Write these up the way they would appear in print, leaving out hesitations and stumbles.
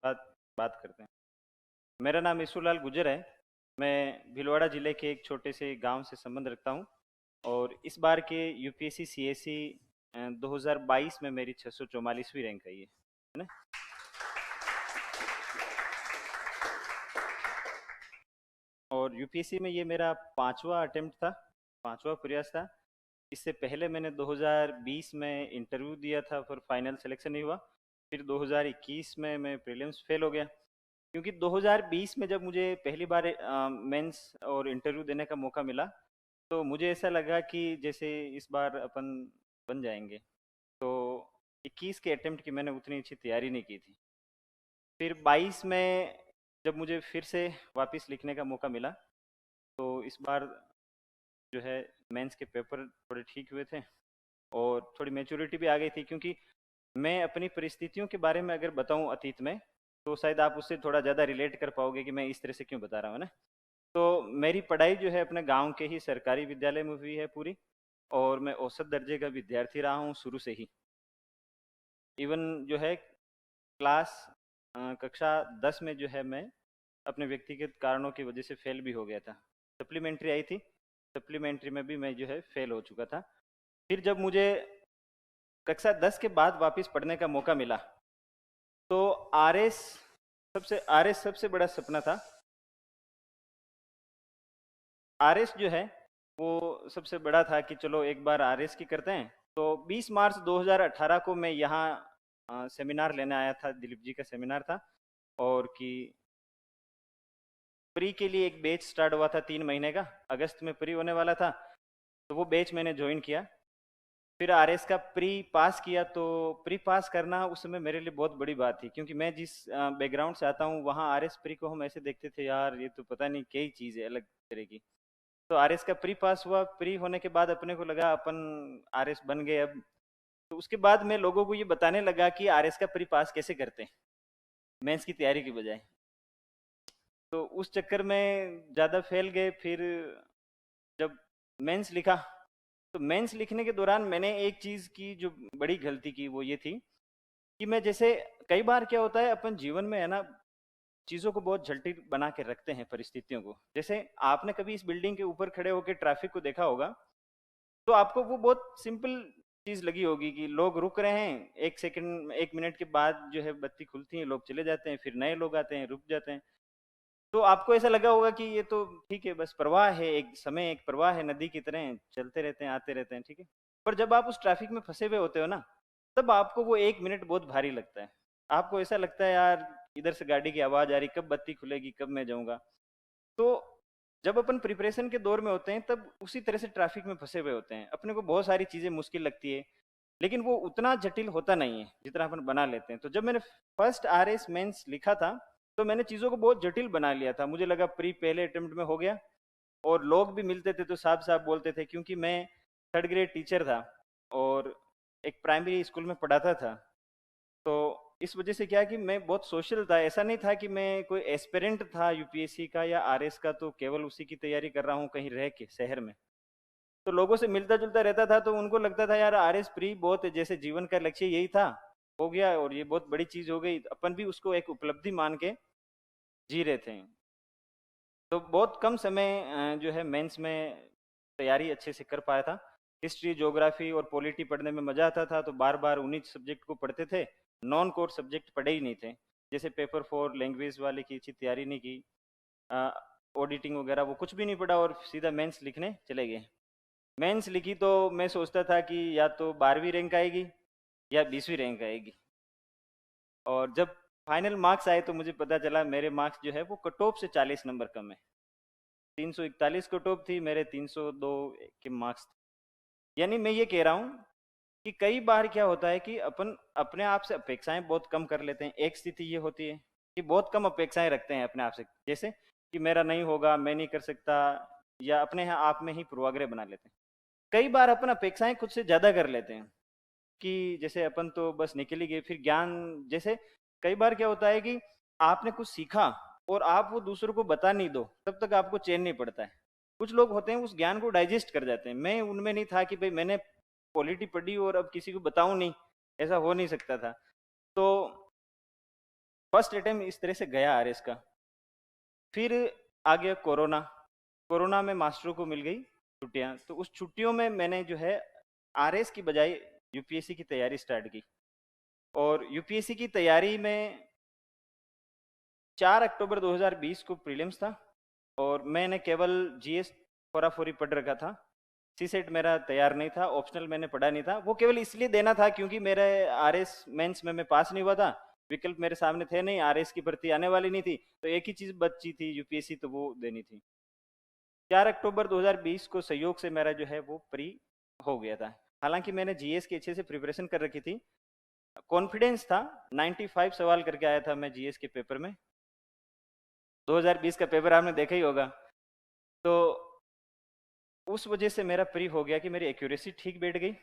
बात बात करते हैं। मेरा नाम ईसुलाल गुजर है। मैं भीलवाड़ा जिले के एक छोटे से गांव से संबंध रखता हूं। और इस बार के यूपीएससी सीएससी 2022 में मेरी 644वीं रैंक आई है ना। और यूपीएससी में ये मेरा पांचवा अटेम्प्ट था, पांचवा प्रयास था। इससे पहले मैंने 2020 में इंटरव्यू दिया था पर फाइनल सिलेक्शन नहीं हुआ। फिर 2021 में मैं प्रीलिम्स फेल हो गया। क्योंकि 2020 में जब मुझे पहली बार मेंस और इंटरव्यू देने का मौका मिला, तो मुझे ऐसा लगा कि जैसे इस बार अपन बन जाएंगे। तो 21 के अटेम्प्ट की मैंने उतनी अच्छी तैयारी नहीं की थी। फिर 22 में जब मुझे फिर से वापस लिखने का मौका मिला, तो इस बार जो है मेंस के पेपर थोड़े ठीक हुए थे और थोड़ी मैच्योरिटी भी आ गई थी। क्योंकि मैं अपनी परिस्थितियों के बारे में अगर बताऊं अतीत में, तो शायद आप उससे थोड़ा ज़्यादा रिलेट कर पाओगे कि मैं इस तरह से क्यों बता रहा हूँ ना। तो मेरी पढ़ाई जो है अपने गांव के ही सरकारी विद्यालय में हुई है पूरी। और मैं औसत दर्जे का विद्यार्थी रहा हूँ शुरू से ही। इवन जो है क्लास कक्षा 10 में जो है मैं अपने व्यक्तिगत कारणों की वजह से फेल भी हो गया था। सप्लीमेंट्री आई थी, सप्लीमेंट्री में भी मैं जो है फेल हो चुका था। फिर जब मुझे कक्षा 10 के बाद वापस पढ़ने का मौका मिला, तो आरएस सबसे बड़ा सपना था। आरएस जो है वो सबसे बड़ा था कि चलो एक बार आरएस की करते हैं। तो 20 मार्च 2018 को मैं यहाँ सेमिनार लेने आया था, दिलीप जी का सेमिनार था। और कि प्री के लिए एक बैच स्टार्ट हुआ था 3 महीने का, अगस्त में प्री होने वाला था। तो वो बैच मैंने ज्वाइन किया। फिर आरएस का प्री पास किया। तो प्री पास करना उस समय मेरे लिए बहुत बड़ी बात थी, क्योंकि मैं जिस बैकग्राउंड से आता हूँ वहाँ आरएस प्री को हम ऐसे देखते थे, यार ये तो पता नहीं कई चीज़ है अलग तरह की। तो आरएस का प्री पास हुआ। प्री होने के बाद अपने को लगा अपन आरएस बन गए अब। तो उसके बाद मैं लोगों को ये बताने लगा कि आरएस का प्री पास कैसे करते हैं, मेंस की तैयारी की बजाय। तो उस चक्कर में ज़्यादा फैल गए। फिर जब मेंस लिखा, तो मेंस लिखने के दौरान मैंने एक चीज़ की जो बड़ी गलती की, वो ये थी कि मैं जैसे कई बार क्या होता है अपन जीवन में है ना, चीज़ों को बहुत जटिल बना के रखते हैं परिस्थितियों को। जैसे आपने कभी इस बिल्डिंग के ऊपर खड़े होकर ट्रैफिक को देखा होगा, तो आपको वो बहुत सिंपल चीज़ लगी होगी कि लोग रुक रहे हैं, 1 सेकंड 1 मिनट के बाद जो है बत्ती खुलती है, लोग चले जाते हैं, फिर नए लोग आते हैं, रुक जाते हैं। तो आपको ऐसा लगा होगा कि ये तो ठीक है, बस प्रवाह है, एक समय एक प्रवाह है, नदी की तरह चलते रहते हैं आते रहते हैं, ठीक है। पर जब आप उस ट्रैफिक में फंसे हुए होते हो ना, तब आपको वो 1 मिनट बहुत भारी लगता है। आपको ऐसा लगता है यार इधर से गाड़ी की आवाज़ आ रही, कब बत्ती खुलेगी, कब मैं जाऊंगा। तो जब अपन प्रिपरेशन के दौर में होते हैं, तब उसी तरह से ट्रैफिक में फंसे हुए होते हैं, अपने को बहुत सारी चीज़ें मुश्किल लगती है। लेकिन वो उतना जटिल होता नहीं है जितना अपन बना लेते हैं। तो जब मैंने फर्स्ट आरएस मेंस लिखा था, तो मैंने चीज़ों को बहुत जटिल बना लिया था। मुझे लगा प्री पहले अटेम्प्ट में हो गया। और लोग भी मिलते थे तो साफ साफ बोलते थे, क्योंकि मैं थर्ड ग्रेड टीचर था और एक प्राइमरी स्कूल में पढ़ाता था। तो इस वजह से क्या है कि मैं बहुत सोशल था। ऐसा नहीं था कि मैं कोई एस्पिरेंट था यूपीएससी का या आरएस का, तो केवल उसी की तैयारी कर रहा हूँ कहीं रह के शहर में। तो लोगों से मिलता जुलता रहता था, तो उनको लगता था यार आरएस प्री बहुत जैसे जीवन का लक्ष्य यही था, हो गया और ये बहुत बड़ी चीज हो गई, अपन भी उसको एक उपलब्धि मान के जी रहे थे। तो बहुत कम समय जो है मेंस में तैयारी अच्छे से कर पाया था। हिस्ट्री ज्योग्राफी और पॉलिटी पढ़ने में मजा आता था, तो बार बार उन्हीं सब्जेक्ट को पढ़ते थे। नॉन कोर सब्जेक्ट पढ़े ही नहीं थे। जैसे पेपर 4 लैंग्वेज वाले की अच्छी तैयारी नहीं की, ऑडिटिंग वगैरह वो कुछ भी नहीं पढ़ा और सीधा मेंस लिखने चले गए। मेंस लिखी तो मैं सोचता था कि या तो 12वीं रैंक आएगी या 20वीं रैंक आएगी। और जब फाइनल मार्क्स आए तो मुझे पता चला मेरे मार्क्स जो है वो कट ऑफ से 40 नंबर कम है। 341 कट ऑफ थी, मेरे 302 के मार्क्स थे। यानी मैं ये कह रहा हूँ कि कई बार क्या होता है कि अपन अपने आप से अपेक्षाएं बहुत कम कर लेते हैं। एक स्थिति ये होती है कि बहुत कम अपेक्षाएं रखते हैं अपने आप से, जैसे कि मेरा नहीं होगा, मैं नहीं कर सकता, या अपने यहाँ आप में ही पूर्वाग्रह बना लेते हैं। कई बार अपन अपेक्षाएं खुद से ज्यादा कर लेते हैं कि जैसे अपन तो बस निकल ही गए। फिर ज्ञान, जैसे कई बार क्या होता है कि आपने कुछ सीखा और आप वो दूसरों को बता नहीं दो, तब तक आपको चैन नहीं पड़ता है। कुछ लोग होते हैं उस ज्ञान को डाइजेस्ट कर जाते हैं। मैं उनमें नहीं था कि भाई मैंने पॉलिटी पढ़ी और अब किसी को बताऊं नहीं, ऐसा हो नहीं सकता था। तो फर्स्ट अटेम्प्ट इस तरह से गया आरएस का। फिर आ गया कोरोना। कोरोना में मास्टरों को मिल गई छुट्टियां, तो उस छुट्टियों में मैंने जो है आरएस की बजाय यूपीएससी की तैयारी स्टार्ट की। और यूपीएससी की तैयारी में 4 अक्टूबर 2020 को प्रीलिम्स था, और मैंने केवल जीएस फोराफोरी पढ़ रखा था। सी सेट मेरा तैयार नहीं था, ऑप्शनल मैंने पढ़ा नहीं था। वो केवल इसलिए देना था क्योंकि मेरे आरएस मेंस में मैं पास नहीं हुआ था, विकल्प मेरे सामने थे नहीं, आरएस की भर्ती आने वाली नहीं थी, तो एक ही चीज बची थी यूपीएससी, तो वो देनी थी। 4 अक्टूबर 2020 को संयोग से मेरा जो है वो प्री हो गया था। हालांकि मैंने जीएस की अच्छे से प्रिपरेशन कर रखी थी, कॉन्फिडेंस था। 95 सवाल करके आया था मैं जीएस के पेपर में। 2020 का पेपर आपने देखा ही होगा। तो उस वजह से मेरा प्री हो गया कि मेरी एक्यूरेसी ठीक बैठ गई।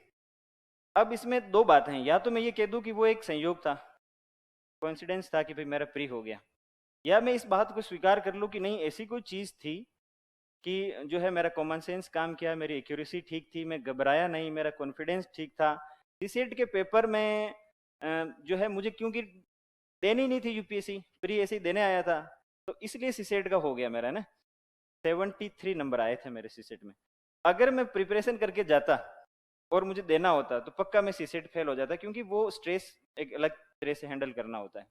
अब इसमें दो बातें हैं, या तो मैं ये कह दूं कि वो एक संयोग था, कोइंसिडेंस था कि भाई मेरा प्री हो गया, या मैं इस बात को स्वीकार कर लूं कि नहीं, ऐसी कोई चीज़ थी कि जो है मेरा कॉमन सेंस काम किया, मेरी एक्यूरेसी ठीक थी, मैं घबराया नहीं, मेरा कॉन्फिडेंस ठीक था। सीसेट के पेपर में जो है मुझे क्योंकि देनी नहीं थी यूपीएससी, प्री ऐसे ही देने आया था, तो इसलिए सीसेट का हो गया मेरा ना। 73 नंबर आए थे मेरे सीसेट में। अगर मैं प्रिपरेशन करके जाता और मुझे देना होता तो पक्का मैं सीसेट फेल हो जाता, क्योंकि वो स्ट्रेस एक अलग तरह से हैंडल करना होता है।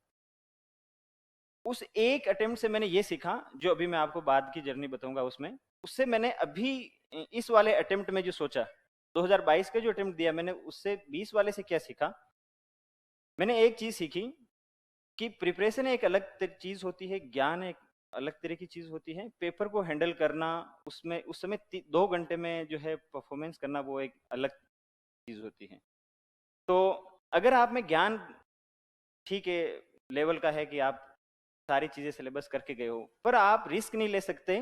उस एक अटेम्प्ट से मैंने ये सीखा, जो अभी मैं आपको बाद की जर्नी बताऊंगा उसमें, उससे मैंने अभी इस वाले अटेम्प्ट में जो सोचा, 2022 का जो अटेम्प्ट दिया मैंने, उससे 20 वाले से क्या सीखा। मैंने एक चीज सीखी कि प्रिपरेशन एक अलग चीज होती है, ज्ञान एक अलग तरह की चीज होती है, पेपर को हैंडल करना, उसमें उस समय 2 घंटे में जो है परफॉर्मेंस करना, वो एक अलग चीज होती है। तो अगर आप में ज्ञान ठीक है लेवल का है कि आप सारी चीजें सिलेबस करके गए हो, पर आप रिस्क नहीं ले सकते,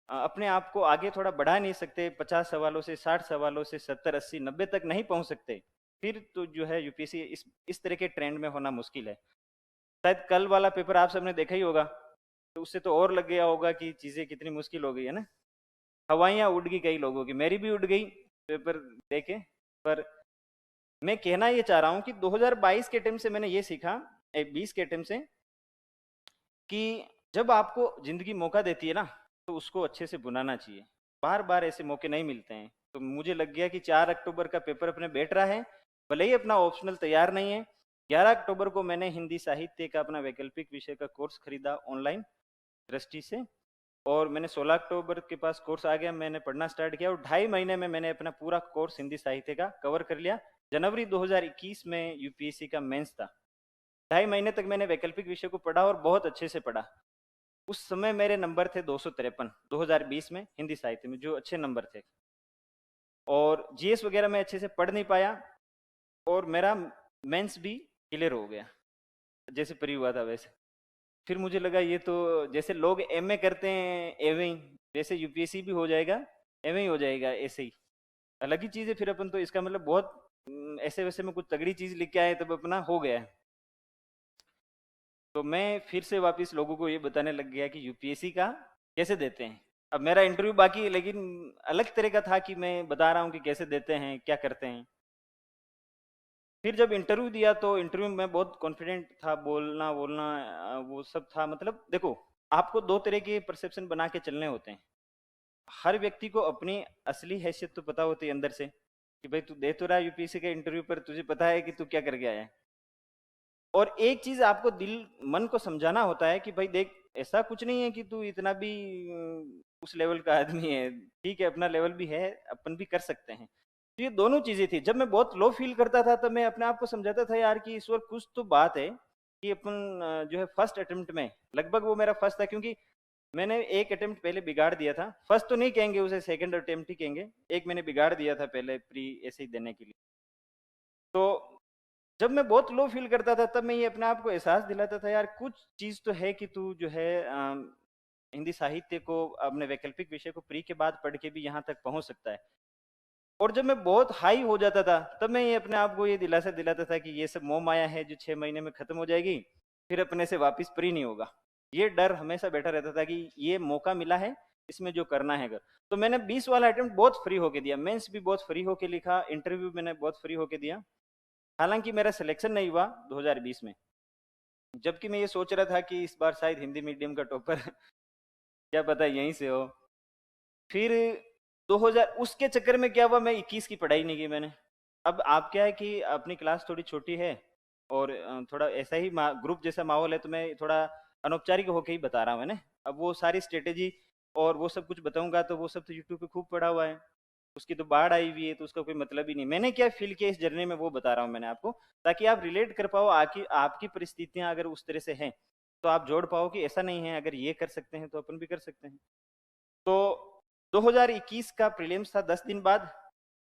अपने आप को आगे थोड़ा बढ़ा नहीं सकते, 50 सवालों से 60 सवालों से 70 80 90 तक नहीं पहुंच सकते, फिर तो जो है यूपीएससी इस तरह के ट्रेंड में होना मुश्किल है। शायद कल वाला पेपर आप सबने देखा ही होगा, तो उससे तो और लग गया होगा कि चीजें कितनी मुश्किल हो गई है ना। हवाइयां उड़ गई कई लोगों की, मेरी भी उड़ गई पेपर देखे। पर मैं कहना ये चाह रहा हूँ कि 2022 के टाइम से मैंने ये सीखा, 20 के टाइम से, कि जब आपको जिंदगी मौका देती है ना, तो उसको अच्छे से बुनाना चाहिए। बार बार ऐसे मौके नहीं मिलते हैं। तो मुझे लग गया कि 4 अक्टूबर का पेपर अपने बैठ रहा है, भले ही अपना ऑप्शनल तैयार नहीं है। 11 अक्टूबर को मैंने हिंदी साहित्य का अपना वैकल्पिक विषय का कोर्स खरीदा ऑनलाइन दृष्टि से, और मैंने 16 अक्टूबर के पास कोर्स आ गया, मैंने पढ़ना स्टार्ट किया, और 2.5 महीने में मैंने अपना पूरा कोर्स हिंदी साहित्य का कवर कर लिया। जनवरी 2021 में यूपीएससी का मेंस था। 2.5 महीने तक मैंने वैकल्पिक विषय को पढ़ा, और बहुत अच्छे से पढ़ा। उस समय मेरे नंबर थे 253 2020 में हिंदी साहित्य में, जो अच्छे नंबर थे। और जीएस वगैरह मैं अच्छे से पढ़ नहीं पाया, और मेरा मेंस भी क्लियर हो गया जैसे प्री हुआ था वैसे। फिर मुझे लगा ये तो जैसे लोग एमए करते हैं एवं ही, वैसे यूपीएससी भी हो जाएगा, एवं ही हो जाएगा ऐसे ही। अलग ही चीज़ है फिर अपन तो, इसका मतलब बहुत ऐसे वैसे में कुछ तगड़ी चीज़ लिख के आए तब अपना हो गया है। तो मैं फिर से वापस लोगों को ये बताने लग गया कि यूपीएससी का कैसे देते हैं। अब मेरा इंटरव्यू बाकी है, लेकिन अलग तरह का था कि मैं बता रहा हूँ कि कैसे देते हैं, क्या करते हैं। फिर जब इंटरव्यू दिया तो इंटरव्यू में बहुत कॉन्फिडेंट था, बोलना बोलना वो सब था। मतलब देखो, आपको दो तरह के परसेप्शन बना के चलने होते हैं। हर व्यक्ति को अपनी असली हैसियत तो पता होती है अंदर से, कि भाई तू दे तो रहा है यूपीएससी के इंटरव्यू, पर तुझे पता है कि तू क्या करके आया है। और एक चीज आपको दिल मन को समझाना होता है कि भाई देख, ऐसा कुछ नहीं है कि तू इतना भी उस लेवल का आदमी है, ठीक है अपना लेवल भी है, अपन भी कर सकते हैं। तो ये दोनों चीजें थी। जब मैं बहुत लो फील करता था तब मैं अपने आप को समझाता था यार कि ईश्वर कुछ तो बात है, कि अपन जो है फर्स्ट अटेम्प्ट में, लगभग वो मेरा फर्स्ट था, क्योंकि मैंने एक अटेम्प्ट पहले बिगाड़ दिया था। फर्स्ट तो नहीं कहेंगे उसे, सेकंड अटेम्प्ट ही कहेंगे। एक मैंने बिगाड़ दिया था पहले प्री ऐसे ही देने के लिए। तो जब मैं बहुत लो फील करता था तब मैं ये अपने आप को एहसास दिलाता था यार कुछ चीज तो है कि तू जो है हिंदी साहित्य को, अपने वैकल्पिक विषय को प्री के बाद पढ़ के भी यहाँ तक पहुंच सकता है। और जब मैं बहुत हाई हो जाता था तब मैं ये अपने आप को ये दिलासा दिलाता था कि ये सब मोह माया है जो 6 महीने में खत्म हो जाएगी, फिर अपने से वापस प्री नहीं होगा। ये डर हमेशा बैठा रहता था कि ये मौका मिला है, इसमें जो करना है कर। तो मैंने 20 वाला अटेम्प्ट बहुत फ्री होके दिया, मेंस भी बहुत फ्री होके लिखा, इंटरव्यू मैंने बहुत फ्री होके दिया। हालांकि मेरा सिलेक्शन नहीं हुआ 2020 में, जबकि मैं ये सोच रहा था कि इस बार शायद हिंदी मीडियम का टॉपर क्या पता यहीं से हो। फिर 2000 उसके चक्कर में क्या हुआ, मैं 21 की पढ़ाई नहीं की मैंने। अब आप क्या है कि अपनी क्लास थोड़ी छोटी है और थोड़ा ऐसा ही ग्रुप जैसा माहौल है, तो मैं थोड़ा अनौपचारिक होके ही बता रहा हूँ मैंने। अब वो सारी स्ट्रेटेजी और वो सब कुछ बताऊंगा तो वो सब तो यूट्यूब पे खूब पड़ा हुआ है, उसकी तो बाढ़ आई हुई है, तो उसका कोई मतलब ही नहीं। मैंने क्या फील किया इस जर्नी में वो बता रहा हूँ मैंने आपको, ताकि आप रिलेट कर पाओ। आपकी परिस्थितियां अगर उस तरह से हैं तो आप जोड़ पाओ कि ऐसा नहीं है, अगर ये कर सकते हैं तो अपन भी कर सकते हैं। तो 2021 का प्रीलिम्स था 10 दिन बाद।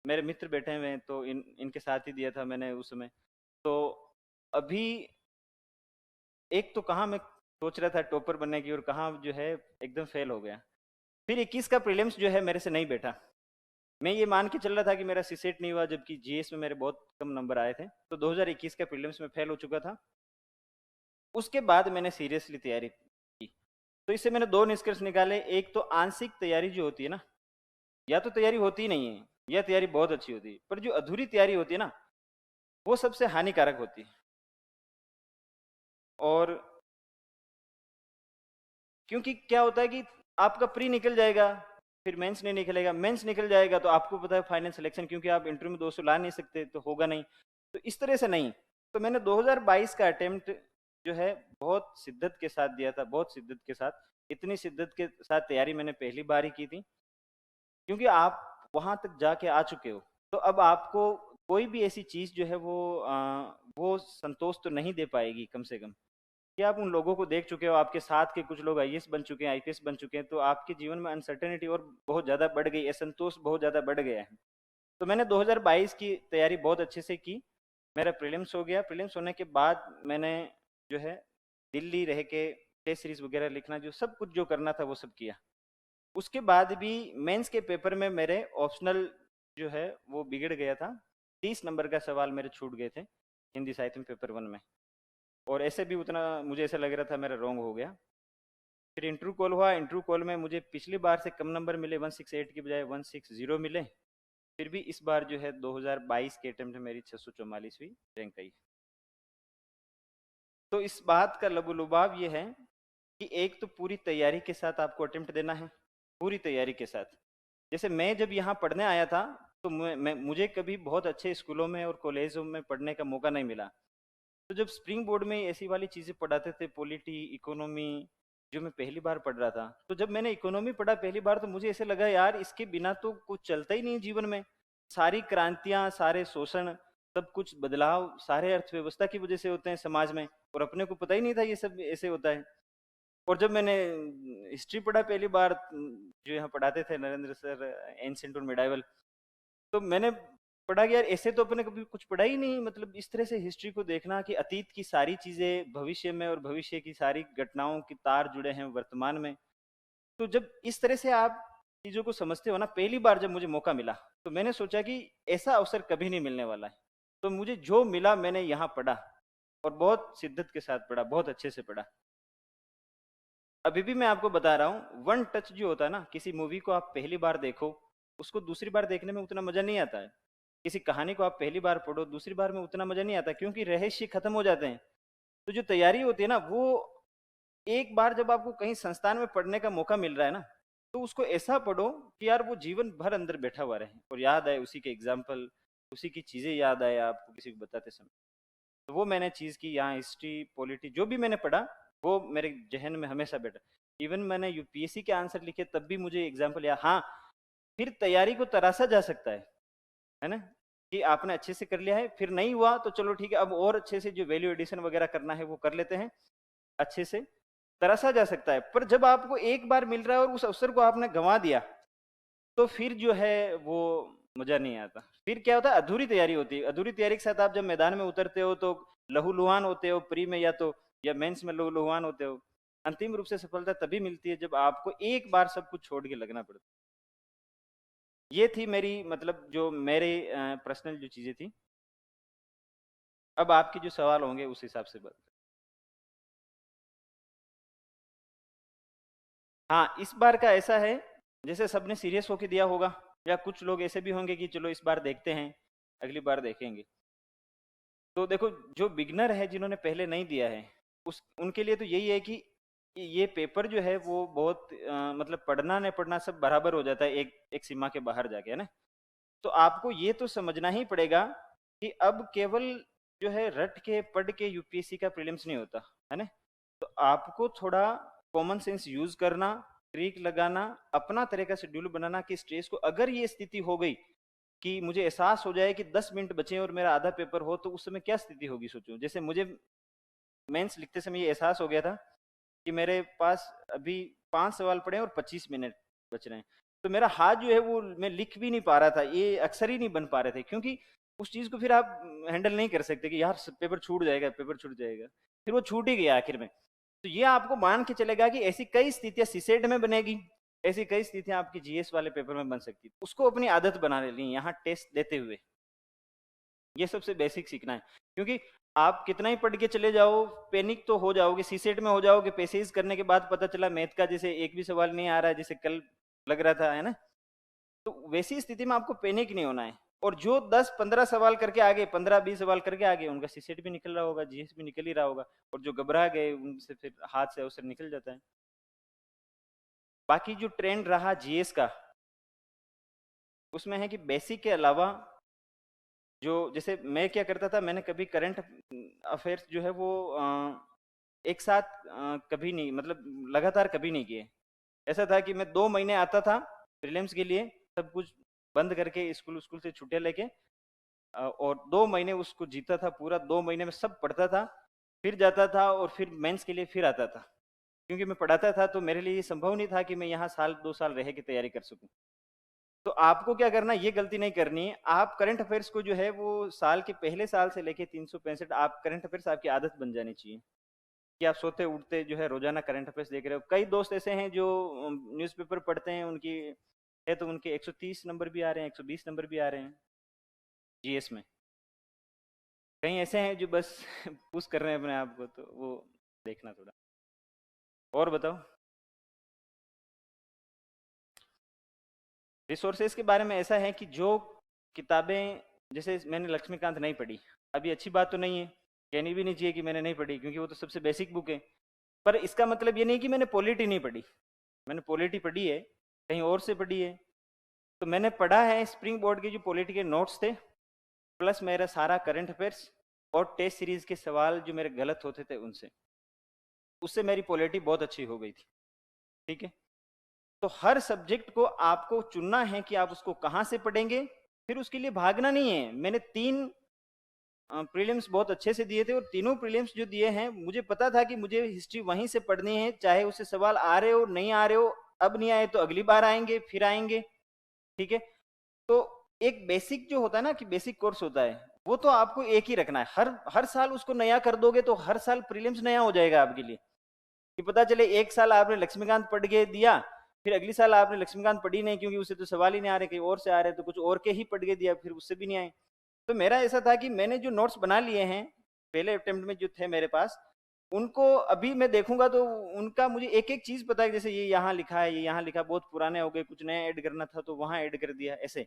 मेरे मित्र बैठे हुए हैं तो इनके साथ ही दिया था मैंने उस समय। तो अभी एक तो कहाँ मैं सोच रहा था टॉपर बनने की, और कहाँ जो है एकदम फेल हो गया। फिर 21 का प्रीलिम्स जो है मेरे से नहीं बैठा। मैं ये मान के चल रहा था कि मेरा सीसेट नहीं हुआ, जबकि जीएस में मेरे बहुत कम नंबर आए थे। तो 2021 के प्रीलिम्स में फेल हो चुका था। उसके बाद मैंने सीरियसली तैयारी की। तो इससे मैंने दो निष्कर्ष निकाले। एक तो आंशिक तैयारी जो होती है ना, या तो तैयारी होती ही नहीं है या तैयारी बहुत अच्छी होती है, पर जो अधूरी तैयारी होती है ना, वो सबसे हानिकारक होती है। और क्योंकि क्या होता है कि आपका प्री निकल जाएगा, फिर मेंस नहीं निकलेगा, मेंस निकल जाएगा तो आपको पता है फाइनल सिलेक्शन, क्योंकि आप इंटरव्यू में 200 ला नहीं सकते तो होगा नहीं। तो इस तरह से नहीं। तो मैंने 2022 का अटेम्प्ट जो है बहुत शिद्दत के साथ दिया था, बहुत शिद्दत के साथ। इतनी शिद्दत के साथ तैयारी मैंने पहली बार ही की थी, क्योंकि आप वहां तक जाके आ चुके हो। तो अब आपको कोई भी ऐसी चीज जो है वो संतोष तो नहीं दे पाएगी, कम से कम कि आप उन लोगों को देख चुके हो, आपके साथ के कुछ लोग आईएएस बन चुके हैं, आईपीएस बन चुके हैं, तो आपके जीवन में अनसर्टेनिटी और बहुत ज़्यादा बढ़ गई, असंतोष बहुत ज़्यादा बढ़ गया है। तो मैंने 2022 की तैयारी बहुत अच्छे से की। मेरा प्रीलिम्स हो गया। प्रीलिम्स होने के बाद मैंने जो है दिल्ली रह के टेस्ट सीरीज वगैरह लिखना, जो सब कुछ जो करना था वो सब किया। उसके बाद भी मेंस के पेपर में मेरे ऑप्शनल जो है वो बिगड़ गया था। 30 नंबर का सवाल मेरे छूट गए थे हिंदी साहित्य में पेपर 1 में। और ऐसे भी उतना मुझे ऐसा लग रहा था मेरा रॉन्ग हो गया। फिर इंटरव्यू कॉल हुआ। इंटरव्यू कॉल में मुझे पिछली बार से कम नंबर मिले, 168 की बजाय 160 मिले। फिर भी इस बार जो है 2022 के अटेम्प्ट में मेरी 644वीं रैंक आई। तो इस बात का लबुलुबाव ये है कि एक तो पूरी तैयारी के साथ आपको अटेम्प्ट देना है, पूरी तैयारी के साथ। जैसे मैं जब यहाँ पढ़ने आया था तो मुझे कभी बहुत अच्छे स्कूलों में और कॉलेजों में पढ़ने का मौका नहीं मिला। तो जब स्प्रिंग बोर्ड में ऐसी वाली चीज़ें पढ़ाते थे, पॉलिटी, इकोनॉमी, जो मैं पहली बार पढ़ रहा था, तो जब मैंने इकोनॉमी पढ़ा पहली बार तो मुझे ऐसे लगा यार इसके बिना तो कुछ चलता ही नहीं जीवन में। सारी क्रांतियां, सारे शोषण, सब कुछ बदलाव सारे अर्थव्यवस्था की वजह से होते हैं समाज में, और अपने को पता ही नहीं था ये सब ऐसे होता है। और जब मैंने हिस्ट्री पढ़ा पहली बार, जो यहाँ पढ़ाते थे नरेंद्र सर, एंशिएंट और मिडाइवल, तो मैंने पढ़ा कि यार ऐसे तो अपने कभी कुछ पढ़ा ही नहीं। मतलब इस तरह से हिस्ट्री को देखना कि अतीत की सारी चीजें भविष्य में और भविष्य की सारी घटनाओं की तार जुड़े हैं वर्तमान में। तो जब इस तरह से आप चीजों को समझते हो ना, पहली बार जब मुझे मौका मिला तो मैंने सोचा कि ऐसा अवसर कभी नहीं मिलने वाला है। तो मुझे जो मिला मैंने यहाँ पढ़ा, और बहुत शिद्दत के साथ पढ़ा, बहुत अच्छे से पढ़ा। अभी भी मैं आपको बता रहा हूँ, वन टच जो होता है ना, किसी मूवी को आप पहली बार देखो, उसको दूसरी बार देखने में उतना मजा नहीं आता है। किसी कहानी को आप पहली बार पढ़ो, दूसरी बार में उतना मजा नहीं आता, क्योंकि रहस्य खत्म हो जाते हैं। तो जो तैयारी होती है ना, वो एक बार जब आपको कहीं संस्थान में पढ़ने का मौका मिल रहा है ना, तो उसको ऐसा पढ़ो कि यार वो जीवन भर अंदर बैठा हुआ रहे और याद आए उसी के एग्जाम्पल, उसी की चीजें याद आए आपको किसी को बताते समय। तो वो मैंने चीज की, यहाँ हिस्ट्री, पॉलिटी जो भी मैंने पढ़ा वो मेरे जहन में हमेशा बैठा। इवन मैंने यूपीएससी के आंसर लिखे तब भी मुझे एग्जाम्पल याद। हाँ, फिर तैयारी को तराशा जा सकता है ना, कि आपने अच्छे से कर लिया है, फिर नहीं हुआ तो चलो ठीक है, अब और अच्छे से जो वैल्यू एडिशन वगैरह करना है वो कर लेते हैं, अच्छे से तराशा जा सकता है। पर जब आपको एक बार मिल रहा है और उस अवसर को आपने गंवा दिया, तो फिर जो है वो मजा नहीं आता। फिर क्या होता है, अधूरी तैयारी होती है। अधूरी तैयारी के साथ आप जब मैदान में उतरते हो तो लहूलुहान होते हो प्री में, या मेंस में लहूलुहान होते हो। अंतिम रूप से सफलता तभी मिलती है जब आपको एक बार सब कुछ छोड़ के लगना पड़ता है। ये थी मेरी, मतलब जो मेरे पर्सनल जो चीजें थी। अब आपके जो सवाल होंगे उस हिसाब से बात। हाँ, इस बार का ऐसा है, जैसे सबने सीरियस होके दिया होगा, या कुछ लोग ऐसे भी होंगे कि चलो इस बार देखते हैं, अगली बार देखेंगे। तो देखो, जो बिगनर है जिन्होंने पहले नहीं दिया है, उस उनके लिए तो यही है कि ये पेपर जो है वो बहुत मतलब पढ़ना नहीं पढ़ना सब बराबर हो जाता है एक एक सीमा के बाहर जाके, है ना। तो आपको ये तो समझना ही पड़ेगा कि अब केवल जो है रट के पढ़ के यूपीएससी का प्रीलिम्स नहीं होता, है ना। तो आपको थोड़ा कॉमन सेंस यूज करना, ट्रिक लगाना, अपना तरह का शेड्यूल बनाना कि स्ट्रेस को, अगर ये स्थिति हो गई कि मुझे एहसास हो जाए कि 10 मिनट बचे और मेरा आधा पेपर हो, तो उस समय क्या स्थिति होगी सोचो। जैसे मुझे मेंस लिखते समय ये एहसास हो गया था कि मेरे पास अभी 5 सवाल पड़े हैं और 25 मिनट बच रहे हैं, तो मेरा हाथ जो है वो मैं लिख भी नहीं पा रहा था, ये अक्सर ही नहीं बन पा रहे थे, क्योंकि उस चीज को फिर आप हैंडल नहीं कर सकते कि यार पेपर छूट जाएगा, पेपर छूट जाएगा। फिर वो छूट ही गया आखिर में। तो ये आपको मान के चलेगा कि ऐसी कई स्थितियां सीसेट में बनेगी, ऐसी कई स्थितियां आपकी जीएस वाले पेपर में बन सकती, उसको अपनी आदत बना लेनी यहाँ टेस्ट देते हुए। ये सबसे बेसिक सीखना है, क्योंकि आप कितना ही पढ़ के चले जाओ पैनिक तो हो जाओगे, सीसेट में हो जाओगे, पैसेज करने के बाद पता चला मैथ का जैसे एक भी सवाल नहीं आ रहा है जैसे कल लग रहा था, है ना। तो वैसी स्थिति में आपको पैनिक नहीं होना है। और जो 10-15 सवाल करके आगे, 15-20 सवाल करके आगे, उनका सीसेट भी निकल रहा होगा, जीएस भी निकल ही रहा होगा, और जो घबरा गए उनसे फिर हाथ से अवसर निकल जाता है। बाकी जो ट्रेंड रहा जीएस का, उसमें है कि बेसिक के अलावा जो, जैसे मैं क्या करता था, मैंने कभी करंट अफेयर्स जो है वो एक साथ कभी नहीं, मतलब लगातार कभी नहीं किए। ऐसा था कि मैं 2 महीने आता था प्रीलिम्स के लिए, सब कुछ बंद करके स्कूल स्कूल से छुट्टियां लेके, और 2 महीने उसको जीता था पूरा। 2 महीने में सब पढ़ता था, फिर जाता था और फिर मेंस के लिए फिर आता था, क्योंकि मैं पढ़ाता था तो मेरे लिए ये संभव नहीं था कि मैं यहाँ साल 2 साल रह के तैयारी कर सकूं। तो आपको क्या करना, ये गलती नहीं करनी है। आप करंट अफेयर्स को जो है वो साल के पहले साल से लेके 365 आप करंट अफेयर्स आपकी आदत बन जानी चाहिए कि आप सोते उठते जो है रोजाना करंट अफेयर्स देख रहे हो। कई दोस्त ऐसे हैं जो न्यूज़पेपर पढ़ते हैं, उनकी है तो उनके 130 नंबर भी आ रहे हैं, 120 नंबर भी आ रहे हैं जीएस में। कई ऐसे हैं जो बस पुश कर रहे हैं अपने आप को, तो वो देखना थोड़ा। और बताओ, रिसोर्सेज के बारे में ऐसा है कि जो किताबें, जैसे मैंने लक्ष्मीकांत नहीं पढ़ी, अभी अच्छी बात तो नहीं है, कहनी भी नहीं चाहिए कि मैंने नहीं पढ़ी, क्योंकि वो तो सबसे बेसिक बुक है। पर इसका मतलब ये नहीं कि मैंने पॉलिटी नहीं पढ़ी, मैंने पॉलिटी पढ़ी है, कहीं और से पढ़ी है। तो मैंने पढ़ा है स्प्रिंग बोर्ड के जो पॉलिटी के नोट्स थे, प्लस मेरा सारा करंट अफेयर्स और टेस्ट सीरीज के सवाल जो मेरे गलत होते थे उनसे, उससे मेरी पॉलिटी बहुत अच्छी हो गई थी। ठीक है। तो हर सब्जेक्ट को आपको चुनना है कि आप उसको कहाँ से पढ़ेंगे, फिर उसके लिए भागना नहीं है। मैंने 3 प्रीलिम्स बहुत अच्छे से दिए थे, और तीनों प्रीलिम्स जो दिए हैं मुझे पता था कि मुझे हिस्ट्री वहीं से पढ़नी है, चाहे उससे सवाल आ रहे हो नहीं आ रहे हो, अब नहीं आए तो अगली बार आएंगे, फिर आएंगे। ठीक है। तो एक बेसिक जो होता है ना, कि बेसिक कोर्स होता है, वो तो आपको एक ही रखना है। हर हर साल उसको नया कर दोगे तो हर साल प्रीलिम्स नया हो जाएगा आपके लिए। कि पता चले एक साल आपने लक्ष्मीकांत पढ़ के दिया, फिर अगली साल आपने लक्ष्मीकांत पढ़ी नहीं, क्योंकि उससे तो सवाल ही नहीं आ रहे, कहीं और से आ रहे, तो कुछ और के ही पढ़ के दिया, फिर उससे भी नहीं आए। तो मेरा ऐसा था कि मैंने जो नोट्स बना लिए हैं पहले अटेम्प्ट में जो थे मेरे पास, उनको अभी मैं देखूंगा तो उनका मुझे एक एक चीज पता है। जैसे ये यहाँ लिखा है, ये यहाँ लिखा, बहुत पुराने हो गए, कुछ नया ऐड करना था तो वहां ऐड कर दिया, ऐसे।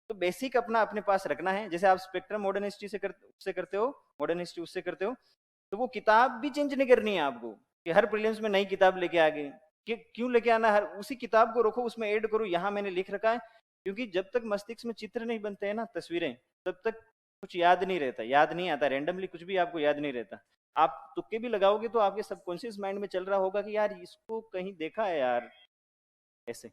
तो बेसिक अपना अपने पास रखना है। जैसे आप स्पेक्ट्रम मॉडर्न हिस्ट्री से उससे करते हो, मॉडर्न हिस्ट्री उससे करते हो, तो वो किताब भी चेंज नहीं करनी है आपको कि हर प्रीलिम्स में नई किताब लेके आ गए। कि क्यों लेके आना, हर उसी किताब को रखो, उसमें ऐड करो, यहाँ मैंने लिख रखा है। क्योंकि जब तक मस्तिष्क में चित्र नहीं बनते हैं ना, तस्वीरें, तब तक कुछ याद नहीं रहता, याद नहीं आता, रेंडमली कुछ भी आपको याद नहीं रहता। आप तुक्के भी लगाओगे तो आपके सबकॉन्शियस माइंड में चल रहा होगा कि यार इसको कहीं देखा है यार, ऐसे।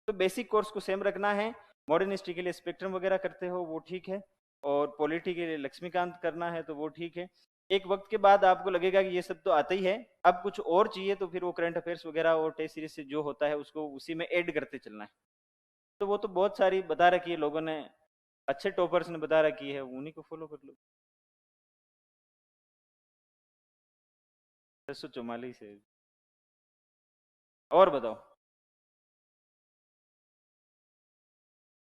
तो बेसिक कोर्स को सेम रखना है। मॉडर्न हिस्ट्री के लिए स्पेक्ट्रम वगैरह करते हो वो ठीक है, और पॉलिटी के लिए लक्ष्मीकांत करना है तो वो ठीक है। एक वक्त के बाद आपको लगेगा कि ये सब तो आता ही है, अब कुछ और चाहिए, तो फिर वो करंट अफेयर्स वगैरह और टेस्ट सीरीज से जो होता है उसको उसी में ऐड करते चलना है। तो वो तो बहुत सारी बता रखी है लोगों ने, अच्छे टॉपर्स ने बता रखी है, उन्हीं को फॉलो कर लो। 644 है। और बताओ,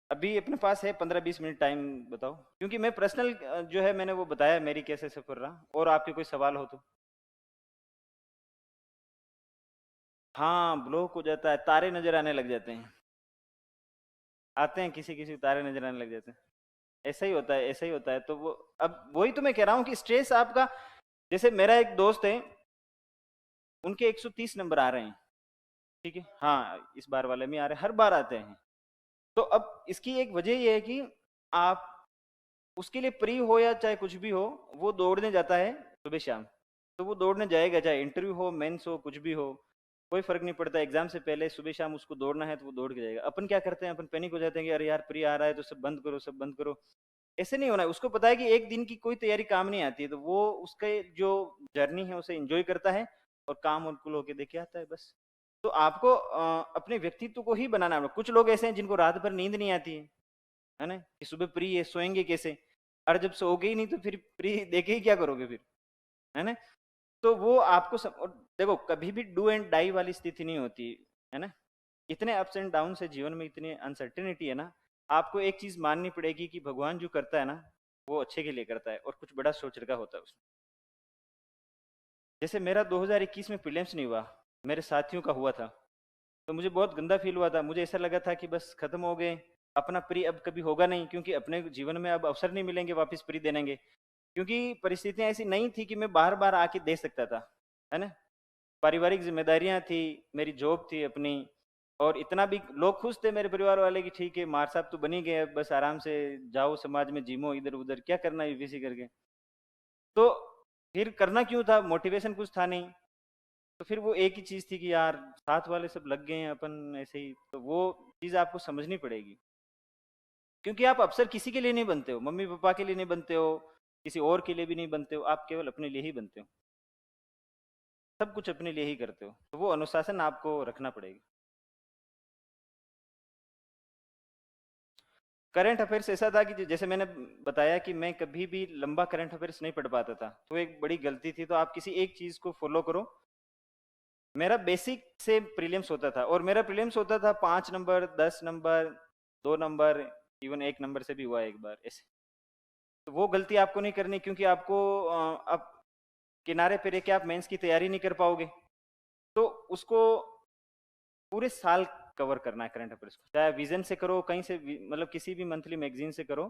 अभी अपने पास है 15-20 मिनट टाइम, बताओ। क्योंकि मैं पर्सनल जो है मैंने वो बताया मेरी कैसे सफर रहा, और आपके कोई सवाल हो तो। हाँ, ब्लॉक हो जाता है, तारे नजर आने लग जाते हैं, आते हैं किसी किसी तारे नजर आने लग जाते हैं। ऐसा ही होता है, ऐसा ही होता है। तो वो, अब वही तो मैं कह रहा हूँ कि स्ट्रेस आपका, जैसे मेरा एक दोस्त है, उनके 130 नंबर आ रहे हैं, ठीक है, हाँ इस बार वाले में आ रहे हैं, हर बार आते हैं। तो अब इसकी एक वजह यह है कि आप उसके लिए प्री हो या चाहे कुछ भी हो, वो दौड़ने जाता है सुबह शाम, तो वो दौड़ने जाएगा, चाहे इंटरव्यू हो, मेंस हो, कुछ भी हो, कोई फर्क नहीं पड़ता, एग्जाम से पहले सुबह शाम उसको दौड़ना है तो वो दौड़ के जाएगा। अपन क्या करते हैं, अपन पैनिक हो जाते हैं कि अरे यार प्री आ रहा है तो सब बंद करो, सब बंद करो। ऐसे नहीं होना है, उसको पता है कि एक दिन की कोई तैयारी काम नहीं आती है, तो वो उसका जो जर्नी है उसे एंजॉय करता है और काम अनुकूल होके देखे आता है बस। तो आपको अपने व्यक्तित्व को ही बनाना है। कुछ लोग ऐसे हैं जिनको रात भर नींद नहीं आती है ना, कि सुबह प्री है, सोएंगे कैसे, और जब सोओगे ही नहीं तो फिर प्री देखे ही क्या करोगे फिर, है ना। तो वो आपको और देखो कभी भी डू एंड डाई वाली स्थिति नहीं होती है ना, इतने अप्स एंड डाउन है जीवन में, इतनी अनसर्टेनिटी है ना, आपको एक चीज माननी पड़ेगी कि भगवान जो करता है ना वो अच्छे के लिए करता है और कुछ बड़ा सोच रखा होता है उसमें। जैसे मेरा 2021 में प्रीलिम्स नहीं हुआ, मेरे साथियों का हुआ था, तो मुझे बहुत गंदा फील हुआ था, मुझे ऐसा लगा था कि बस खत्म हो गए, अपना प्री अब कभी होगा नहीं, क्योंकि अपने जीवन में अब अवसर नहीं मिलेंगे वापस प्री देने के, क्योंकि परिस्थितियां ऐसी नहीं थी कि मैं बार बार आके दे सकता था, है ना। पारिवारिक जिम्मेदारियां थी, मेरी जॉब थी अपनी, और इतना भी लोग खुश थे मेरे परिवार वाले कि ठीक है मार साहब तो बनी गए, बस आराम से जाओ समाज में जिमो, इधर उधर क्या करना यूपीएससी करके। तो फिर करना क्यों था, मोटिवेशन कुछ था नहीं, तो फिर वो एक ही चीज थी कि यार साथ वाले सब लग गए हैं, अपन ऐसे ही, तो वो चीज आपको समझनी पड़ेगी, क्योंकि आप अफसर किसी के लिए नहीं बनते हो, मम्मी पापा के लिए नहीं बनते हो, किसी और के लिए भी नहीं बनते हो, आप केवल अपने लिए ही बनते हो, सब कुछ अपने लिए ही करते हो, तो वो अनुशासन आपको रखना पड़ेगा। करंट अफेयर्स ऐसा था कि जैसे मैंने बताया कि मैं कभी भी लंबा करंट अफेयर्स नहीं पढ़ पाता था, तो एक बड़ी गलती थी, तो आप किसी एक चीज को फॉलो करो। मेरा बेसिक से प्रीलिम्स होता था, और मेरा प्रीलिम्स होता था 5 number, 10 number, 2 number, even 1 number से भी हुआ एक बार ऐसे। तो वो गलती आपको नहीं करनी, क्योंकि आपको अब किनारे पे रह के आप मेंस की तैयारी नहीं कर पाओगे, तो उसको पूरे साल कवर करना है करंट अफेयर्स को, चाहे विजन से करो, कहीं से मतलब किसी भी मंथली मैगजीन से करो।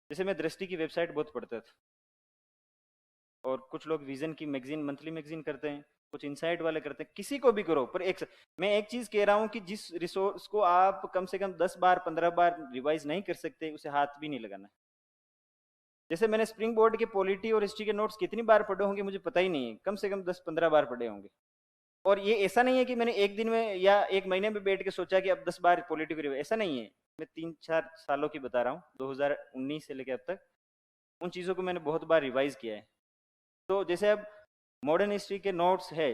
जैसे मैं दृष्टि की वेबसाइट बहुत पढ़ता था, और कुछ लोग विजन की मैगजीन, मंथली मैगजीन करते हैं, कुछ इनसाइट वाले करते हैं, किसी को भी करो, पर मैं एक चीज कह रहा हूँ कि जिस रिसोर्स को आप कम से कम 10 बार 15 बार रिवाइज नहीं कर सकते, उसे हाथ भी नहीं लगाना। जैसे मैंने स्प्रिंग बोर्ड के पॉलिटी और हिस्ट्री के नोट्स कितनी बार पढ़े होंगे मुझे पता ही नहीं है, कम से कम 10-15 बार पढ़े होंगे। और ये ऐसा नहीं है कि मैंने एक दिन में या एक महीने में बैठ के सोचा कि अब 10 बार पॉलिटी को रिवाइज, ऐसा नहीं है। मैं 3-4 सालों की बता रहा हूँ, 2019 से लेकर अब तक उन चीज़ों को मैंने बहुत बार रिवाइज किया है। तो जैसे अब मॉडर्न हिस्ट्री के नोट्स है,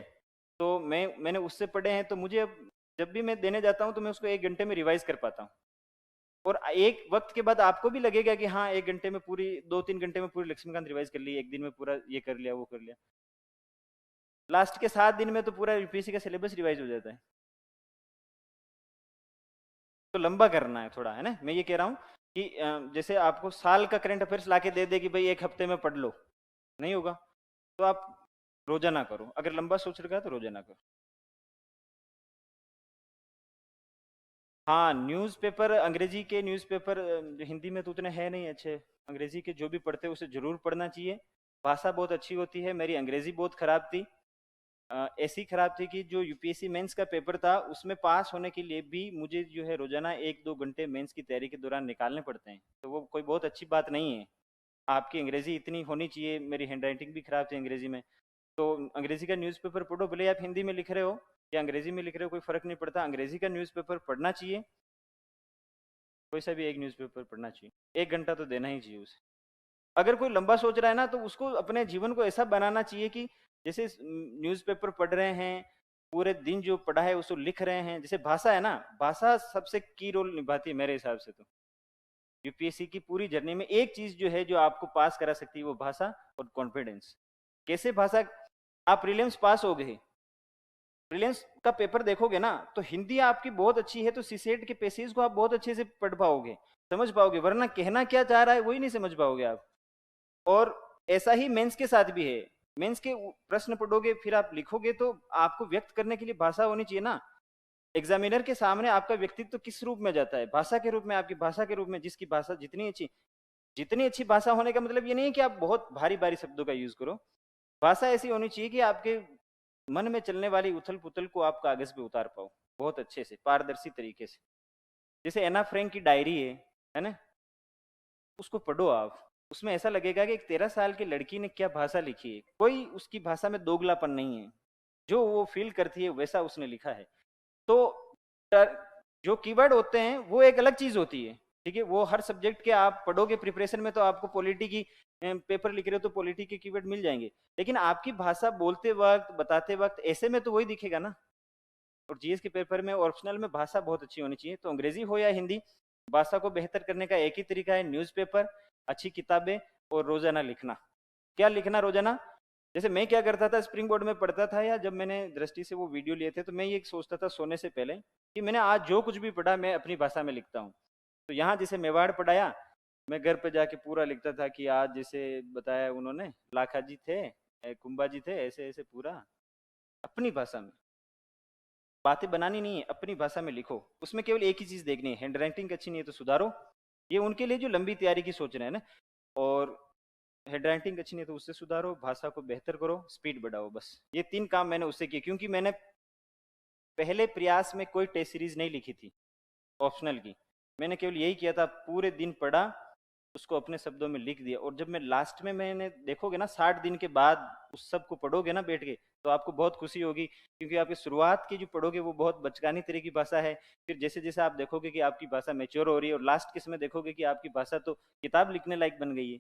तो मैंने उससे पढ़े हैं, तो मुझे अब जब भी मैं देने जाता हूँ तो मैं उसको 1 घंटे में रिवाइज कर पाता हूँ। और एक वक्त के बाद आपको भी लगेगा कि हाँ 1 घंटे में पूरी, 2-3 घंटे में पूरी लक्ष्मीकांत रिवाइज कर ली, एक दिन में पूरा ये कर लिया वो कर लिया, लास्ट के 7 दिन में तो पूरा यूपीएससी का सिलेबस रिवाइज हो जाता है। तो लंबा करना है थोड़ा, है ना, मैं ये कह रहा हूँ कि जैसे आपको साल का करंट अफेयर्स ला के दे दे कि भाई 1 हफ्ते में पढ़ लो, नहीं होगा, तो आप रोजाना करो, अगर लंबा सोच रखा है तो रोजाना करो। हाँ न्यूज़पेपर, अंग्रेजी के न्यूज़पेपर, हिंदी में तो उतने है नहीं अच्छे, अंग्रेजी के जो भी पढ़ते हैं उसे जरूर पढ़ना चाहिए, भाषा बहुत अच्छी होती है। मेरी अंग्रेजी बहुत खराब थी, ऐसी खराब थी कि जो यूपीएससी मेंस का पेपर था उसमें पास होने के लिए भी मुझे जो है रोजाना 1-2 घंटे मेंस की तैयारी के दौरान निकालने पड़ते हैं, तो वो कोई बहुत अच्छी बात नहीं है। आपकी अंग्रेजी इतनी होनी चाहिए, मेरी हैंड राइटिंग भी खराब थी अंग्रेजी में। तो अंग्रेजी का न्यूज़पेपर पढ़ो, भले आप हिंदी में लिख रहे हो या अंग्रेजी में लिख रहे हो, कोई फर्क नहीं पड़ता, अंग्रेजी का न्यूज़पेपर पढ़ना चाहिए, कोई सा भी एक न्यूज़पेपर पढ़ना चाहिए, 1 घंटा तो देना ही चाहिए उसे। अगर कोई लंबा सोच रहा है ना, तो उसको अपने जीवन को ऐसा बनाना चाहिए कि जैसे न्यूज़पेपर पढ़ रहे हैं, पूरे दिन जो पढ़ा है उसको लिख रहे हैं। जैसे भाषा है ना, भाषा सबसे की रोल निभाती है मेरे हिसाब से, तो यूपीएससी की पूरी जर्नी में एक चीज जो है जो आपको पास करा सकती है वो भाषा और कॉन्फिडेंस। कैसे भाषा, आप प्रीलिम्स पास हो गए, प्रीलिम्स का पेपर देखोगे ना तो हिंदी आपकी बहुत अच्छी है, तो सीसेट के पेसेज को आप बहुत अच्छे से पढ़ पाओगे, समझ पाओगे, वरना कहना क्या चाह रहा है वही नहीं समझ पाओगे आप। और ऐसा ही मेंस के साथ भी है, मेंस के प्रश्न पढ़ोगे फिर आप लिखोगे, तो आपको व्यक्त करने के लिए भाषा होनी चाहिए ना। एग्जामिनर के सामने आपका व्यक्तित्व किस रूप में जाता है, भाषा के रूप में, आपकी भाषा के रूप में, जिसकी भाषा जितनी अच्छी भाषा होने का मतलब ये नहीं है कि आप बहुत भारी भारी शब्दों का यूज करो, भाषा ऐसी होनी चाहिए कि आपके मन में चलने वाली उथल पुथल को आप कागज पे उतार पाओ बहुत अच्छे से, पारदर्शी तरीके से। जैसे एना फ्रैंक की डायरी है ना, उसको पढ़ो आप, उसमें ऐसा लगेगा कि एक 13 साल की लड़की ने क्या भाषा लिखी है, कोई उसकी भाषा में दोगलापन नहीं है, जो वो फील करती है वैसा उसने लिखा है। तो जो कीवर्ड होते हैं वो एक अलग चीज होती है, ठीक है, वो हर सब्जेक्ट के आप पढ़ोगे प्रिपरेशन में, तो आपको पॉलिटी की पेपर लिख रहे हो तो पॉलिटी के कीवर्ड मिल जाएंगे, लेकिन आपकी भाषा बोलते वक्त बताते वक्त ऐसे में तो वही दिखेगा ना। और जीएस के पेपर में ऑप्शनल में भाषा बहुत अच्छी होनी चाहिए, तो अंग्रेजी हो या हिंदी, भाषा को बेहतर करने का एक ही तरीका है, न्यूज़पेपर, अच्छी किताबें और रोजाना लिखना। क्या लिखना रोजाना? जैसे मैं क्या करता था, स्प्रिंग बोर्ड में पढ़ता था, या जब मैंने दृष्टि से वो वीडियो लिए थे, तो मैं ये सोचता था सोने से पहले कि मैंने आज जो कुछ भी पढ़ा मैं अपनी भाषा में लिखता हूँ। तो यहाँ जैसे मेवाड़ पढ़ाया, मैं घर पे जाके पूरा लिखता था कि आज जैसे बताया उन्होंने, लाखा जी थे, कुंभा जी थे, ऐसे ऐसे पूरा अपनी भाषा में। बातें बनानी नहीं है, अपनी भाषा में लिखो, उसमें केवल एक ही चीज देखनी है, हैंड राइटिंग अच्छी नहीं है तो सुधारो। ये उनके लिए जो लंबी तैयारी की सोच रहे हैं ना। और हैंड राइटिंग अच्छी नहीं है तो उससे सुधारो, भाषा को बेहतर करो, स्पीड बढ़ाओ, बस ये 3 काम मैंने उससे किए, क्योंकि मैंने पहले प्रयास में कोई टेस्ट सीरीज नहीं लिखी थी ऑप्शनल की। मैंने केवल यही किया था, पूरे दिन पढ़ा, उसको अपने शब्दों में लिख दिया। और जब मैं लास्ट में, मैंने देखोगे ना 60 दिन के बाद उस सब को पढ़ोगे ना बैठ के, तो आपको बहुत खुशी होगी, क्योंकि आपकी शुरुआत की जो पढ़ोगे वो बहुत बचकानी तरह की भाषा है। फिर जैसे जैसे आप देखोगे कि आपकी भाषा मेच्योर हो रही है, और लास्ट के समय देखोगे कि आपकी भाषा तो किताब लिखने लायक बन गई है।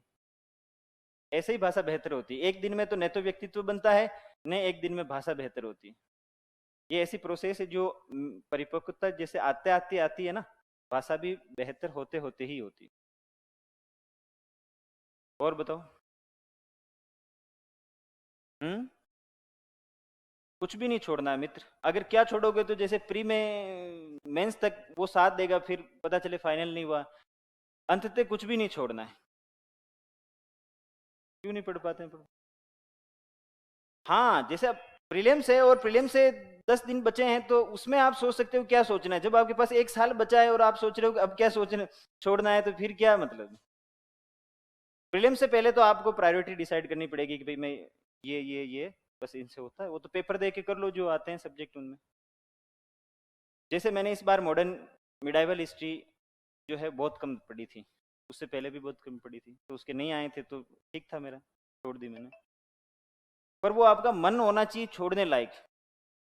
ऐसे ही भाषा बेहतर होती है, एक दिन में तो न तो व्यक्तित्व बनता है, न एक दिन में भाषा बेहतर होती है। ये ऐसी प्रोसेस है जो परिपक्वता जैसे आते आते आती है ना, भाषा भी बेहतर होते होते ही होती है। और बताओ। हम्म। कुछ भी नहीं छोड़ना है मित्र, अगर क्या छोड़ोगे तो जैसे प्री में मेंस तक वो साथ देगा, फिर पता चले फाइनल नहीं हुआ, अंत तक कुछ भी नहीं छोड़ना है। क्यों नहीं पढ़ पाते हैं? हाँ, जैसे अब प्रीलिम्स है और प्रीलिम्स से 10 दिन बचे हैं, तो उसमें आप सोच सकते हो क्या सोचना है। जब आपके पास 1 साल बचा है और आप सोच रहे हो कि अब क्या सोचना, छोड़ना है, तो फिर क्या मतलब। प्रीलिम्स से पहले तो आपको प्रायोरिटी डिसाइड करनी पड़ेगी कि भाई मैं ये बस इनसे होता है, वो तो पेपर दे के कर लो जो आते हैं सब्जेक्ट उनमें। जैसे मैंने इस बार मॉडर्न मिडाइवल हिस्ट्री जो है बहुत कम पढ़ी थी, उससे पहले भी बहुत कम पढ़ी थी, तो उसके नहीं आए थे तो ठीक था मेरा, छोड़ दी मैंने। पर वो आपका मन होना चाहिए छोड़ने लायक,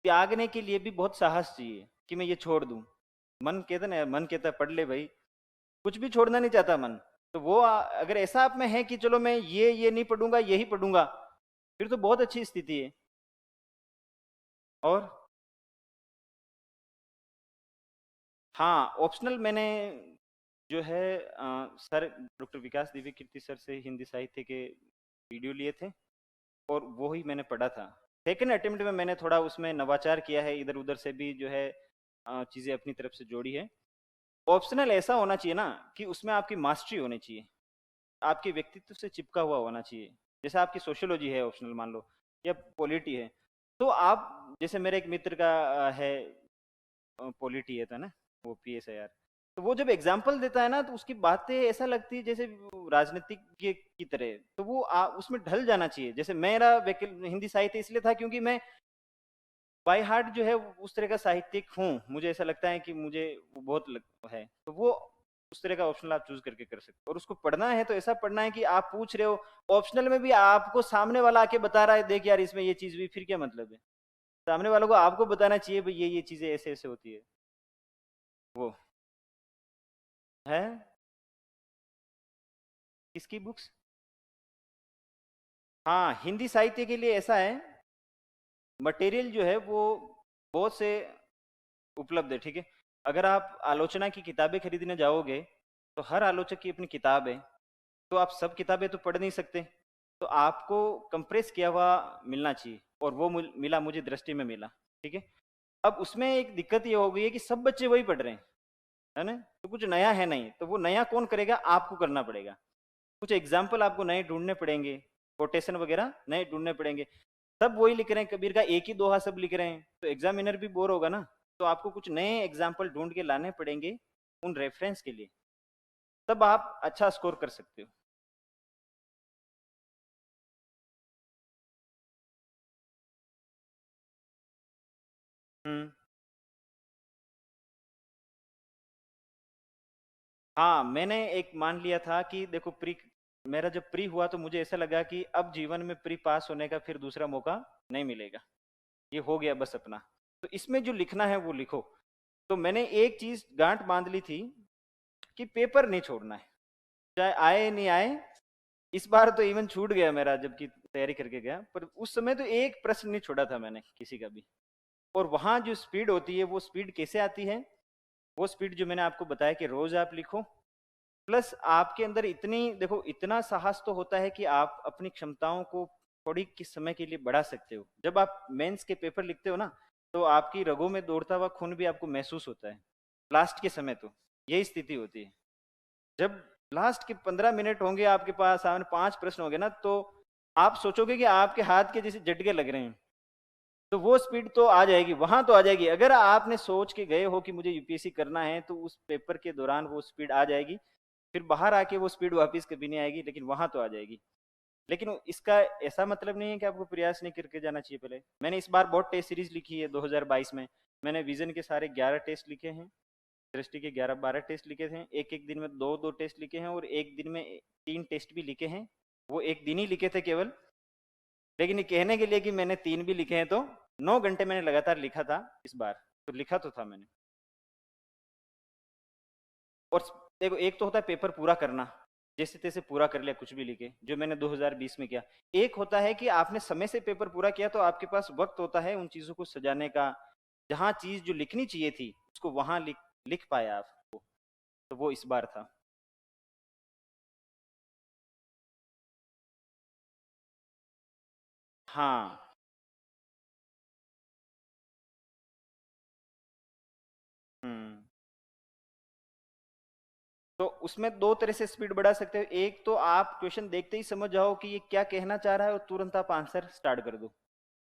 त्यागने के लिए भी बहुत साहस चाहिए कि मैं ये छोड़ दूं। मन कहता ना, मन कहता पढ़ ले भाई, कुछ भी छोड़ना नहीं चाहता मन। तो वो अगर ऐसा आप में है कि चलो मैं ये नहीं पढ़ूंगा, यही पढ़ूंगा, फिर तो बहुत अच्छी स्थिति है। और हाँ, ऑप्शनल मैंने जो है सर डॉक्टर विकास दिव्य कीर्ति सर से हिंदी साहित्य के वीडियो लिए थे, और वो ही मैंने पढ़ा था। सेकेंड अटेम्प्ट में मैंने थोड़ा उसमें नवाचार किया है, इधर उधर से भी जो है चीज़ें अपनी तरफ से जोड़ी है। ऑप्शनल ऐसा होना चाहिए ना कि उसमें आपकी मास्टरी होनी चाहिए, आपके व्यक्तित्व से चिपका हुआ होना चाहिए। जैसे आपकी सोशियोलॉजी है ऑप्शनल मान लो, या पॉलिटी है, तो आप जैसे मेरे एक मित्र का है पॉलिटी है, था ना, वो PSIR, तो वो जब एग्जाम्पल देता है ना, तो उसकी बातें ऐसा लगती है जैसे वो राजनीतिक की तरह, तो वो उसमें ढल जाना चाहिए। जैसे मेरा हिंदी साहित्य इसलिए था क्योंकि मैं बाय हार्ट जो है उस तरह का साहित्यिक हूँ, मुझे ऐसा लगता है कि मुझे वो बहुत है, तो वो उस तरह का ऑप्शनल आप चूज करके कर सकते हो। और उसको पढ़ना है तो ऐसा पढ़ना है कि आप पूछ रहे हो, ऑप्शनल में भी आपको सामने वाला आके बता रहा है, देख यार इसमें ये चीज भी, फिर क्या मतलब है। सामने वालों को आपको बताना चाहिए भाई ये चीजें ऐसे ऐसे होती है। वो है किसकी बुक्स? हाँ, हिंदी साहित्य के लिए ऐसा है, मटेरियल जो है वो बहुत से उपलब्ध है, ठीक है। अगर आप आलोचना की किताबें खरीदने जाओगे, तो हर आलोचक की अपनी किताब है, तो आप सब किताबें तो पढ़ नहीं सकते, तो आपको कंप्रेस किया हुआ मिलना चाहिए, और वो मिला, मुझे दृष्टि में मिला, ठीक है। अब उसमें एक दिक्कत ये हो गई है कि सब बच्चे वही पढ़ रहे हैं, है ना, तो कुछ नया है नहीं, तो वो नया कौन करेगा, आपको करना पड़ेगा। कुछ एग्जाम्पल आपको नए ढूंढने पड़ेंगे, कोटेशन वगैरह नए ढूंढने पड़ेंगे। सब वही लिख रहे हैं, कबीर का एक ही दोहा सब लिख रहे हैं, तो एग्जामिनर भी बोर होगा ना। तो आपको कुछ नए एग्जाम्पल ढूंढ के लाने पड़ेंगे उन रेफरेंस के लिए, तब आप अच्छा स्कोर कर सकते हो। हम्म। हाँ, मैंने एक मान लिया था कि देखो प्री, मेरा जब प्री हुआ तो मुझे ऐसा लगा कि अब जीवन में प्री पास होने का फिर दूसरा मौका नहीं मिलेगा, ये हो गया बस अपना। तो इसमें जो लिखना है वो लिखो। तो मैंने एक चीज गांठ बांध ली थी कि पेपर नहीं छोड़ना है, चाहे आए नहीं आए। इस बार तो इवन छूट गया मेरा, जबकि तैयारी करके गया, पर उस समय तो एक प्रश्न नहीं छोड़ा था मैंने किसी का भी। और वहां जो स्पीड होती है वो स्पीड कैसे आती है? वो स्पीड जो मैंने आपको बताया कि रोज आप लिखो, प्लस आपके अंदर इतनी देखो इतना साहस तो होता है कि आप अपनी क्षमताओं को थोड़ी किस समय के लिए बढ़ा सकते हो। जब आप मेंस के पेपर लिखते हो ना, तो आपकी रगों में दौड़ता हुआ खून भी आपको महसूस होता है लास्ट के समय। तो यही स्थिति होती है जब लास्ट के 15 मिनट होंगे, आपके पास सामने 5 प्रश्न होंगे ना, तो आप सोचोगे कि आपके हाथ के जैसे झटके लग रहे हैं। तो वो स्पीड तो आ जाएगी, वहां तो आ जाएगी। अगर आपने सोच के गए हो कि मुझे यूपीएससी करना है, तो उस पेपर के दौरान वो स्पीड आ जाएगी। फिर बाहर आके वो स्पीड वापस कभी नहीं आएगी, लेकिन वहां तो आ जाएगी। लेकिन इसका ऐसा मतलब नहीं है कि आपको प्रयास नहीं करके जाना चाहिए। पहले मैंने इस बार बहुत टेस्ट सीरीज लिखी है 2022 में। मैंने विजन के सारे 11 टेस्ट लिखे हैं, दृष्टि के 11-12 टेस्ट लिखे थे। एक एक दिन में दो दो टेस्ट लिखे हैं, और एक दिन में 3 टेस्ट भी लिखे हैं। वो एक दिन ही लिखे थे केवल, लेकिन ये कहने के लिए कि मैंने 3 भी लिखे हैं, तो 9 घंटे मैंने लगातार लिखा था इस बार। तो लिखा तो था मैंने। और देखो, एक तो होता है पेपर पूरा करना, जैसे तैसे पूरा कर लिया कुछ भी लिखे, जो मैंने 2020 में किया। एक होता है कि आपने समय से पेपर पूरा किया, तो आपके पास वक्त होता है उन चीजों को सजाने का। जहां चीज जो लिखनी चाहिए थी उसको वहां लिख लिख पाया आप। तो वो इस बार था। हाँ। हम्म। तो उसमें दो तरह से स्पीड बढ़ा सकते हो। एक तो आप क्वेश्चन देखते ही समझ जाओ कि ये क्या कहना चाह रहा है, और तुरंत आप आंसर स्टार्ट कर दो।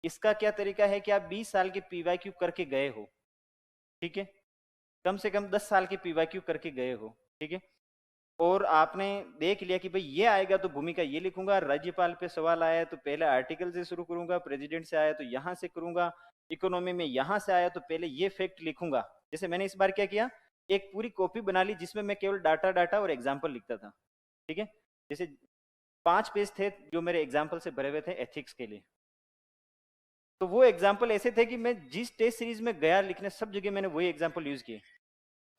इसका क्या तरीका है कि आप 20 साल के पीवाईक्यू करके गए हो, ठीक है, कम से कम 10 साल के पीवाईक्यू करके गए हो, ठीक है। और आपने देख लिया कि भाई ये आएगा तो भूमिका ये लिखूंगा, राज्यपाल पे सवाल आया तो पहले आर्टिकल से शुरू करूंगा, प्रेसिडेंट से आया तो यहाँ से करूंगा, इकोनॉमी में यहाँ से आया तो पहले ये फैक्ट लिखूंगा। जैसे मैंने इस बार क्या किया, एक पूरी कॉपी बना ली जिसमें मैं केवल डाटा डाटा और एग्जाम्पल लिखता था, ठीक है। जैसे 5 पेज थे जो मेरे एग्जाम्पल से भरे हुए थे एथिक्स के लिए। तो वो एग्जाम्पल ऐसे थे कि मैं जिस टेस्ट सीरीज में गया लिखने, सब जगह मैंने वही एग्जाम्पल यूज किए।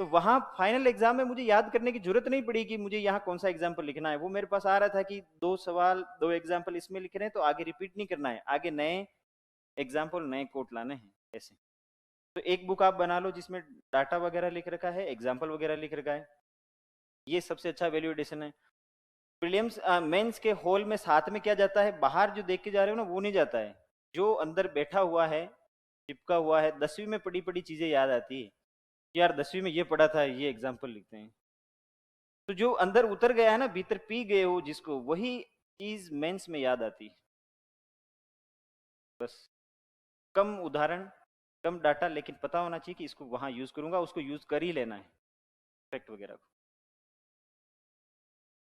तो वहां फाइनल एग्जाम में मुझे याद करने की जरूरत नहीं पड़ी कि मुझे यहाँ कौन सा एग्जाम्पल लिखना है। वो मेरे पास आ रहा था कि 2 सवाल 2 एग्जाम्पल इसमें लिख रहे हैं, तो आगे रिपीट नहीं करना है, आगे नए एग्जाम्पल नए कोट लाने हैं ऐसे। तो एक बुक आप बना लो जिसमें डाटा वगैरह लिख रखा है, एग्जाम्पल वगैरह लिख रखा है। ये सबसे अच्छा वैल्यू एडिशन है। प्रीलिम्स मेंस के हॉल में साथ में क्या जाता है, बाहर जो देख के जा रहे हो ना वो नहीं जाता है, जो अंदर बैठा हुआ है, चिपका हुआ है। 10वीं में पड़ी पड़ी चीजें याद आती है कि यार 10वीं में ये पढ़ा था, ये एग्जाम्पल लिखते हैं। तो जो अंदर उतर गया है ना, भीतर पी गए हो जिसको, वही चीज मेंस में याद आती है। बस कम उदाहरण, कम डाटा, लेकिन पता होना चाहिए कि इसको वहां यूज करूंगा, उसको यूज कर ही लेना है फैक्ट वगैरह को।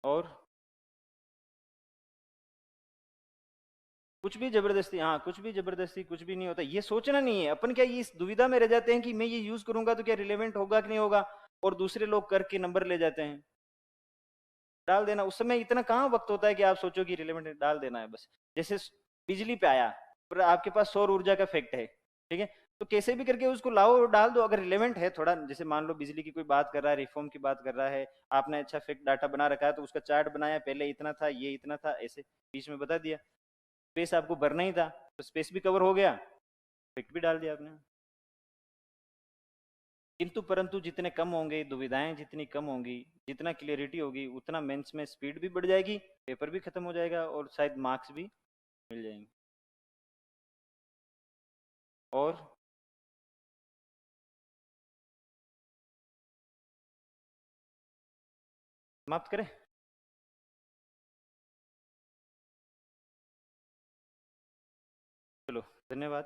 और कुछ भी जबरदस्ती, हाँ कुछ भी जबरदस्ती कुछ भी नहीं होता। ये सोचना नहीं है अपन, क्या ये इस दुविधा में रह जाते हैं कि मैं ये यूज करूंगा तो क्या रिलेवेंट होगा कि नहीं होगा, और दूसरे लोग करके नंबर ले जाते हैं। डाल देना, उस समय इतना कहाँ वक्त होता है कि आप सोचो कि रिलेवेंट है, डाल देना है बस। जैसे बिजली पे आया, पर आपके पास सौर ऊर्जा का फैक्ट है, ठीक है, तो कैसे भी करके उसको लाओ और डाल दो। अगर रिलेवेंट है थोड़ा, जैसे मान लो बिजली की कोई बात कर रहा है, रिफॉर्म की बात कर रहा है, आपने अच्छा फैक्ट डाटा बना रखा है, तो उसका चार्ट बनाया, पहले इतना था ये इतना था, ऐसे बीच में बता दिया। स्पेस आपको भरना ही था, तो स्पेस भी कवर हो गया, फैक्ट भी डाल दिया आपने। किंतु परंतु जितने कम होंगे दुविधाएं, जितनी कम होंगी, जितना क्लियरिटी होगी, उतना मेंस में स्पीड भी बढ़ जाएगी, पेपर भी खत्म हो जाएगा, और शायद मार्क्स भी मिल जाएंगे। और समाप्त करें। चलो, धन्यवाद।